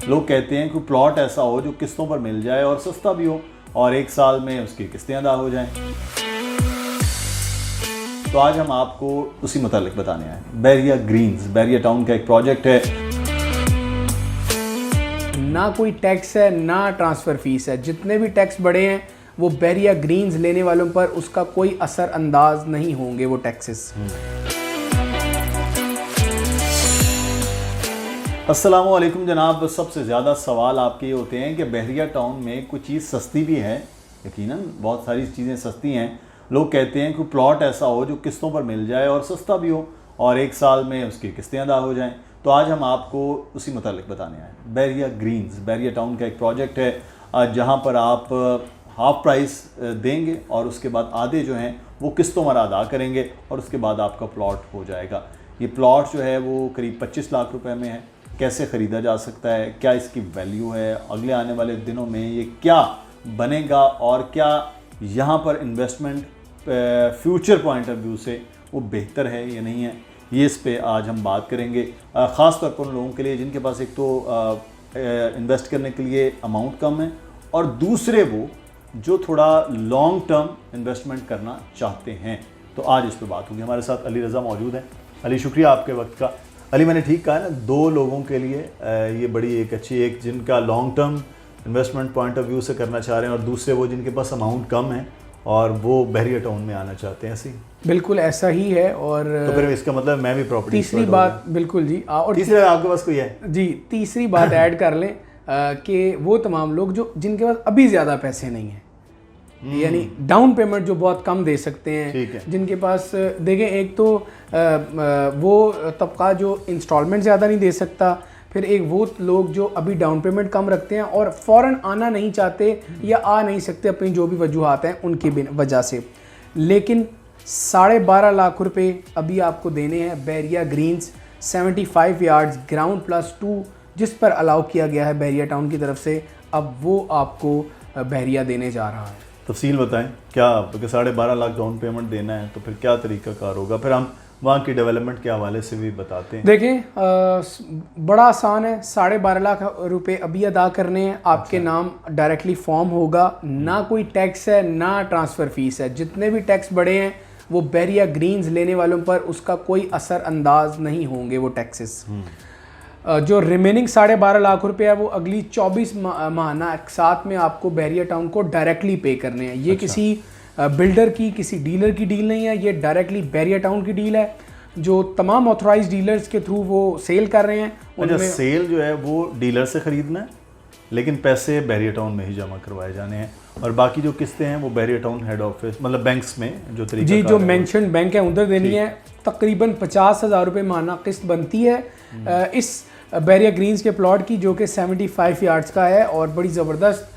लोग कहते हैं कि प्लॉट ऐसा हो जो किस्तों पर मिल जाए और सस्ता भी हो और 1 साल में उसकी किस्तें अदा हो जाएं। तो आज हम आपको उसी मुतालिक बताने आए हैं। बहरिया ग्रीन्स बहरिया टाउन का एक प्रोजेक्ट है। ना कोई टैक्स है ना ट्रांसफ़र फीस है, जितने भी टैक्स बढ़े हैं वो बहरिया ग्रीन्स लेने वालों पर उसका कोई असर अंदाज नहीं होंगे वो टैक्सेस। अस्सलामु अलैकुम जनाब। सबसे ज़्यादा सवाल आपके ये होते हैं कि बहरिया टाउन में कुछ चीज़ सस्ती भी है। यकीनन बहुत सारी चीज़ें सस्ती हैं। लोग कहते हैं कि प्लॉट ऐसा हो जो किस्तों पर मिल जाए और सस्ता भी हो और 1 साल में उसकी किस्तें अदा हो जाएं। तो आज हम आपको उसी मुतालिक बताने आए हैं। बहरिया ग्रीन्स बहरिया टाउन का एक प्रोजेक्ट है जहाँ पर आप हाफ़ प्राइस देंगे और उसके बाद आधे जो हैं वो किस्तों पर अदा करेंगे और उसके बाद आपका प्लॉट हो जाएगा। ये प्लॉट जो है वो करीब 25 लाख रुपए में है। कैसे ख़रीदा जा सकता है, क्या इसकी वैल्यू है, अगले आने वाले दिनों में ये क्या बनेगा और क्या यहाँ पर investment future point of view से वो बेहतर है या नहीं है, ये इस पे आज हम बात करेंगे। ख़ास तौर पर उन लोगों के लिए जिनके पास एक तो इन्वेस्ट करने के लिए अमाउंट कम है और दूसरे वो जो थोड़ा लॉन्ग टर्म इन्वेस्टमेंट करना चाहते हैं। तो आज इस पर बात होगी। हमारे साथ अली रज़ा मौजूद हैं। अली, शुक्रिया आपके वक्त का। अली, मैंने ठीक कहा है ना, 2 लोगों के लिए ये बड़ी एक अच्छी, एक जिनका long term investment point of view से करना चाह रहे हैं और दूसरे वो जिनके पास अमाउंट कम है और वो बहरिया टाउन में आना चाहते हैं। ऐसे बिल्कुल ऐसा ही है। और तो फिर इसका मतलब मैं भी प्रॉपर्टी तीसरी बात बिल्कुल जी, और तीसरे आपके पास कोई है जी, तीसरी बात ऐड कर लें कि वो तमाम लोग जो जिनके पास अभी ज़्यादा पैसे नहीं हैं, यानी डाउन पेमेंट जो बहुत कम दे सकते हैं, जिनके पास देखें, एक तो वो तबका जो इंस्टॉलमेंट ज़्यादा नहीं दे सकता, फिर एक वो लोग जो अभी डाउन पेमेंट कम रखते हैं और फ़ौरन आना नहीं चाहते या आ नहीं सकते अपनी जो भी वजूहात हैं उनकी वजह से। लेकिन 12.5 लाख रुपए अभी आपको देने हैं। बहरिया ग्रीन्स 75 यार्ड्स ग्राउंड +2 जिस पर अलाउ किया गया है बहरिया टाउन की तरफ से, अब वो आपको बहरिया देने जा रहा है। तफसील बताएं क्या, क्योंकि 12.5 लाख डाउन पेमेंट देना है तो फिर क्या तरीका कार होगा, फिर हम वहाँ की डेवलपमेंट के हवाले से भी बताते हैं। देखें, बड़ा आसान है। 12.5 लाख रुपए अभी अदा करने हैं। आपके नाम डायरेक्टली फॉर्म होगा। ना कोई टैक्स है ना ट्रांसफ़र फीस है, जितने भी टैक्स बढ़े हैं वो बहरिया ग्रीन्स लेने वालों पर उसका कोई असर अंदाज नहीं होंगे वो टैक्सेस। जो रिमेनिंग 12.5 लाख रुपए है वो अगली 24 माहाना साथ में आपको बहरिया टाउन को डायरेक्टली पे करने हैं। ये किसी बिल्डर की, किसी डीलर की डील नहीं है, ये डायरेक्टली बहरिया टाउन की डील है जो तमाम ऑथराइज्ड डीलर्स के थ्रू वो सेल कर रहे हैं। उनमें सेल जो है वो डीलर से ख़रीदना है, लेकिन पैसे बहरिया टाउन में ही जमा करवाए जाने हैं और बाकी जो किस्तें हैं वो बहरिया टाउन हेड ऑफिस, मतलब बैंक्स में जो तरीका जी, जो मेंशन बैंक है उधर देनी है। तकरीबन 50,000 रुपये माहाना किस्त बनती है इस बहरिया ग्रीन्स के प्लॉट की, जो कि 75 यार्ड्स का है और बड़ी ज़बरदस्त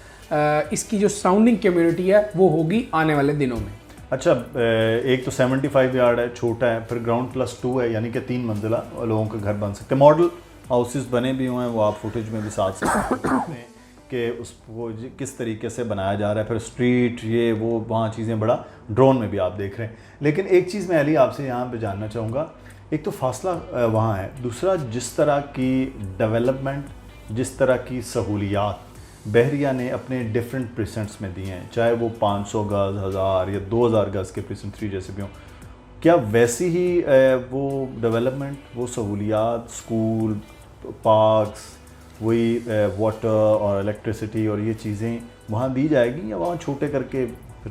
इसकी जो सराउंडिंग कम्युनिटी है वो होगी आने वाले दिनों में। अच्छा, एक तो 75 यार्ड है, छोटा है, फिर ग्राउंड +2 है, यानी कि 3 मंजिला लोगों के घर बन सकते हैं। मॉडल हाउसेस बने भी हुए हैं, वो आप फुटेज में भी साथ सकते हैं कि उसको किस तरीके से बनाया जा रहा है। फिर स्ट्रीट ये वो वहाँ चीज़ें बड़ा ड्रोन में भी आप देख रहे हैं। लेकिन एक चीज़ मैं अली आपसे यहाँ पे जानना चाहूँगा, एक तो फासला वहाँ है, दूसरा जिस तरह की डेवलपमेंट, जिस तरह की सहूलियात बहरिया ने अपने डिफरेंट प्रीसेंट्स में दी हैं, चाहे वो 500 गज़, 1000 या 2000 गज़ के प्रीसेंट 3 जैसे भी हों, क्या वैसी ही वो डेवलपमेंट, वो सहूलियात, स्कूल, पार्क्स, वही वाटर और इलेक्ट्रिसिटी और ये चीज़ें वहाँ दी जाएगी या वहाँ छोटे करके?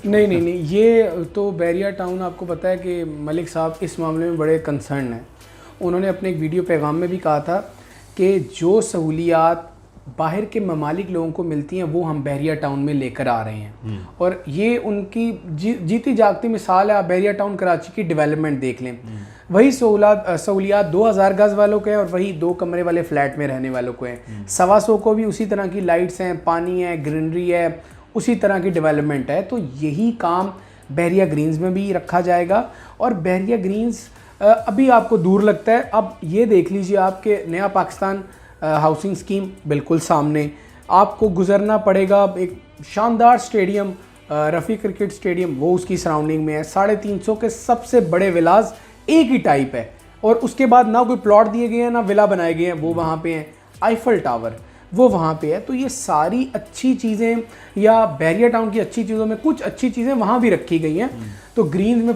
नहीं, ये तो बहरिया टाउन, आपको पता है कि मलिक साहब इस मामले में बड़े कंसर्न हैं। उन्होंने अपने एक वीडियो पैगाम में भी कहा था कि जो सहूलियात बाहर के ममालिक लोगों को मिलती हैं वो हम बहरिया टाउन में लेकर आ रहे हैं। और ये उनकी जीती जागती मिसाल है। आप बहरिया टाउन कराची की डेवलपमेंट देख लें, वही सहूलियात 2000 गज़ वालों को हैं और वही 2 कमरे वाले फ्लैट में रहने वालों को हैं। 125 को भी उसी तरह की लाइट्स हैं, पानी है, ग्रीनरी है, उसी तरह की डेवलपमेंट है। तो यही काम बहरिया ग्रीन्स में भी रखा जाएगा। और बहरिया ग्रीन्स अभी आपको दूर लगता है, अब ये देख लीजिए आपके नया पाकिस्तान हाउसिंग स्कीम बिल्कुल सामने, आपको गुजरना पड़ेगा एक शानदार स्टेडियम, रफ़ी क्रिकेट स्टेडियम, वो उसकी सराउंडिंग में है। 350 के सबसे बड़े विलाज एक ही टाइप है और उसके बाद ना कोई प्लॉट दिए गए हैं ना विला बनाए गए हैं, वो वहाँ पे हैं। आईफल टावर, वो वहाँ पे है। तो ये सारी अच्छी चीज़ें या बहरिया टाउन की अच्छी चीज़ों में कुछ अच्छी चीज़ें वहाँ भी रखी गई हैं। तो ग्रीन्स में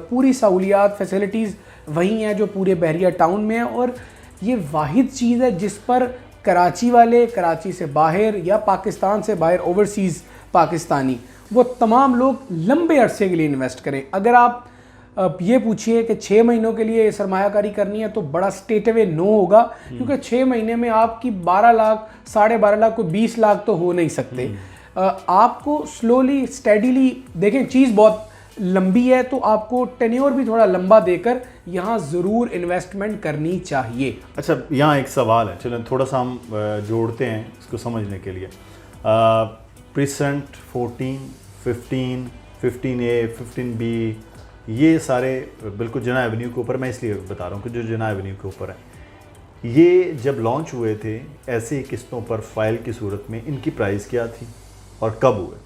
पूरी सहूलियात फैसिलिटीज़ वही हैं जो पूरे बहरिया टाउन में है। और ये वाहिद चीज़ है जिस पर कराची वाले, कराची से बाहर या पाकिस्तान से बाहर ओवरसीज़ पाकिस्तानी, वो तमाम लोग लंबे अरसे के लिए इन्वेस्ट करें। अगर आप ये पूछिए कि 6 महीनों के लिए सरमायाकारी करनी है तो बड़ा स्ट्रेट अवे नो होगा, क्योंकि 6 महीने में आपकी 12 लाख 12.5 लाख को 20 लाख तो हो नहीं सकते। आपको स्लोली स्टेडीली देखें, चीज़ बहुत लंबी है तो आपको टेन्योर भी थोड़ा लंबा देकर यहाँ ज़रूर इन्वेस्टमेंट करनी चाहिए। अच्छा, यहाँ एक सवाल है, चलो थोड़ा सा हम जोड़ते हैं इसको समझने के लिए। प्रीसेंट 14, 15, 15A, 15B, ये सारे बिल्कुल जना एवेन्यू के ऊपर, मैं इसलिए बता रहा हूँ कि जो जना एवेन्यू के ऊपर है, ये जब लॉन्च हुए थे ऐसे ही किस्तों पर फाइल की सूरत में, इनकी प्राइस क्या थी और कब हुए?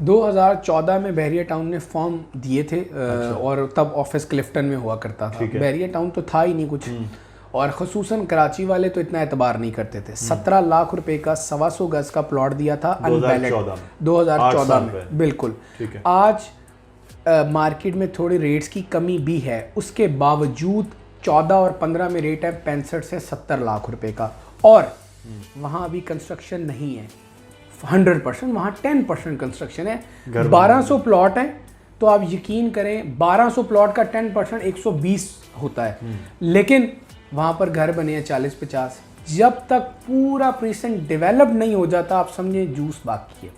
2014 में बहरिया टाउन ने फॉर्म दिए थे। और तब ऑफिस क्लिफ्टन में हुआ करता था। बहरिया टाउन तो था ही नहीं कुछ, और ख़ुसूसन कराची वाले तो इतना एतबार नहीं करते थे। 17 लाख रुपए का 125 गज का प्लॉट दिया था अनवैलिड 2014 में। बिल्कुल। आज मार्केट में थोड़ी रेट्स की कमी भी है, उसके बावजूद 14 और 15 में रेट है 65 से 70 लाख रुपए का। और वहाँ अभी कंस्ट्रक्शन नहीं है 100%, वहाँ 10% कंस्ट्रक्शन है। 1200 प्लॉट है, तो आप यकीन करें 1200 प्लॉट का 10% 120 होता है। लेकिन वहाँ पर घर बने हैं 40-50। जब तक पूरा प्रीसेंट डेवलप नहीं हो जाता, आप समझें जूस बाकी है।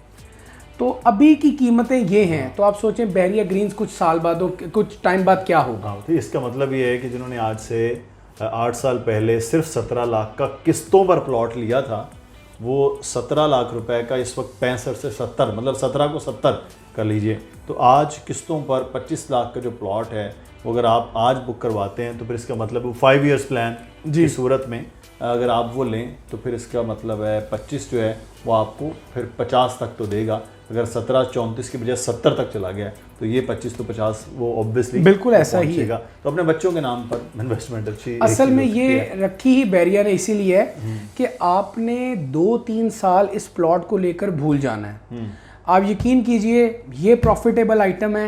तो अभी की कीमतें ये हैं, तो आप सोचें बहरिया ग्रीन्स कुछ टाइम बाद क्या होगा। तो इसका मतलब ये है कि जिन्होंने आज से 8 साल पहले सिर्फ 17 लाख का किस्तों पर प्लॉट लिया था, वो 17 लाख रुपए का इस वक्त 65 से 70, मतलब 17 को 70 कर लीजिए, तो आज किस्तों पर 25 लाख का जो प्लॉट है, वो अगर आप आज बुक करवाते हैं तो फिर इसका मतलब वो 5 ईयर्स प्लान की सूरत में अगर आप वो लें तो फिर इसका मतलब है 25 जो है वो आपको फिर 50 तक तो देगा। अगर 17-34 की बजाय 70 तक चला गया तो ये 25 तो 50 वो ऑब्वियसली बिल्कुल ऐसा ही है। तो अपने बच्चों के नाम पर इन्वेस्टमेंट अच्छी असल में ये रखी ही बहरिया ने इसीलिए है कि आपने 2-3 साल इस प्लॉट को लेकर भूल जाना है। आप यकीन कीजिए ये प्रॉफिटेबल आइटम है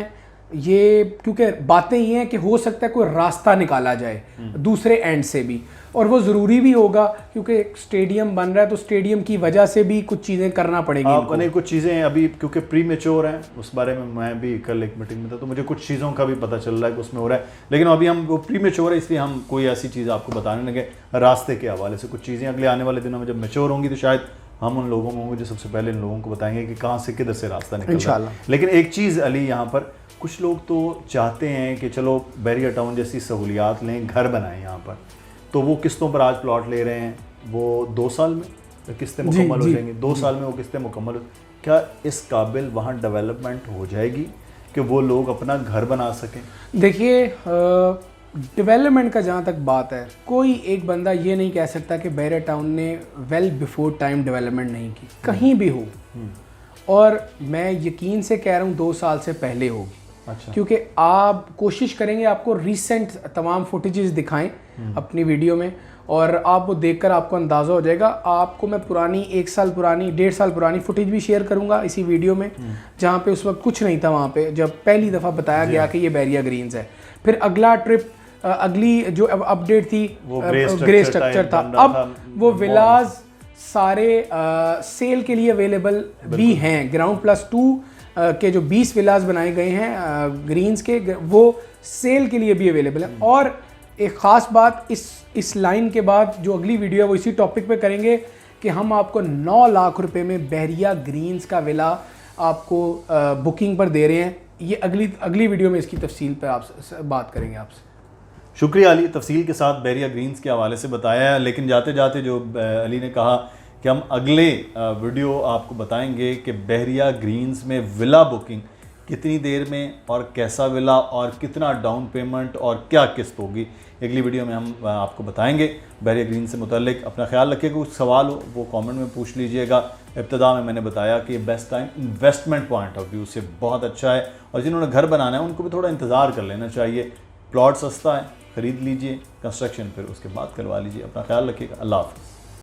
ये, क्योंकि बातें ये हैं कि हो सकता है कोई रास्ता निकाला जाए दूसरे एंड से भी, और वो ज़रूरी भी होगा क्योंकि एक स्टेडियम बन रहा है, तो स्टेडियम की वजह से भी कुछ चीज़ें करना पड़ेगी। आपने कुछ चीज़ें अभी क्योंकि प्री मेच्योर हैं, उस बारे में मैं भी कल एक मीटिंग में था तो मुझे कुछ चीज़ों का भी पता चल रहा है कि उसमें हो रहा है, लेकिन अभी हम वो प्री मेच्योर है इसलिए हम कोई ऐसी चीज़ आपको बताने लगे रास्ते के हवाले से। कुछ चीज़ें अगले आने वाले दिनों में जब मेच्योर होंगी तो शायद हम उन लोगों में होंगे जो सबसे पहले इन लोगों को बताएंगे कि कहाँ से किधर से रास्ता निकल रहा है। लेकिन एक चीज़ अली, यहाँ पर कुछ लोग तो चाहते हैं कि चलो बहरिया टाउन जैसी सहूलियात लें, घर बनाएं यहाँ पर, तो वो किस्तों पर आज प्लॉट ले रहे हैं, वो 2 साल में किस्तें मुकम्मल हो जाएंगी, 2 साल में वो किस्तें मुकम्मल। क्या इस काबिल वहाँ डेवलपमेंट हो जाएगी कि वो लोग अपना घर बना सकें? देखिए डेवलपमेंट का जहाँ तक बात है, कोई एक बंदा ये नहीं कह सकता कि बहरिया टाउन ने वेल बिफोर टाइम डेवलपमेंट नहीं की, कहीं भी हो। और मैं यकीन से कह रहा हूँ 2 साल से पहले होगी। अच्छा। क्योंकि आप कोशिश करेंगे आपको रीसेंट तमाम फुटेजेस दिखाएं अपनी वीडियो में, और आप वो देखकर आपको अंदाज़ा हो जाएगा। आपको मैं पुरानी 1 साल पुरानी 1.5 साल पुरानी फुटेज भी शेयर करूंगा इसी वीडियो में, जहाँ पे उस वक्त कुछ नहीं था, वहाँ पे जब पहली दफ़ा बताया गया कि ये बहरिया ग्रीन्स है। फिर अगला ट्रिप, अगली जो अपडेट थी वो ग्रे स्ट्रक्चर था। अब वो विलाज सारे सेल के लिए अवेलेबल भी हैं। ग्राउंड +2 के जो 20 विलास बनाए गए हैं ग्रीन्स के, वो सेल के लिए भी अवेलेबल है। और एक ख़ास बात इस लाइन के बाद जो अगली वीडियो है वो इसी टॉपिक पे करेंगे कि हम आपको 9 लाख रुपए में बहरिया ग्रीन्स का विला आपको बुकिंग पर दे रहे हैं। ये अगली वीडियो में इसकी तफसील पर आपसे बात करेंगे आपसे। शुक्रिया अली, तफसील के साथ बहरिया ग्रीन्स के हवाले से बताया है। लेकिन जाते जाते जो अली ने कहा कि हम अगले वीडियो आपको बताएंगे कि बहरिया ग्रीन्स में विला बुकिंग कितनी देर में और कैसा विला और कितना डाउन पेमेंट और क्या किस्त होगी, अगली वीडियो में हम आपको बताएंगे। बहरिया ग्रीन से मुतल्लिक अपना ख्याल रखिएगा, कुछ सवाल हो वो कमेंट में पूछ लीजिएगा। इब्तिदा में मैंने बताया कि best time investment point of view से बहुत अच्छा है, और जिन्होंने घर बनाना है उनको भी थोड़ा इंतज़ार कर लेना चाहिए। प्लॉट सस्ता है, ख़रीद लीजिए, कंस्ट्रक्शन फिर उसके बाद करवा लीजिए। अपना ख्याल रखिएगा। अल्लाह हाफ़िज़।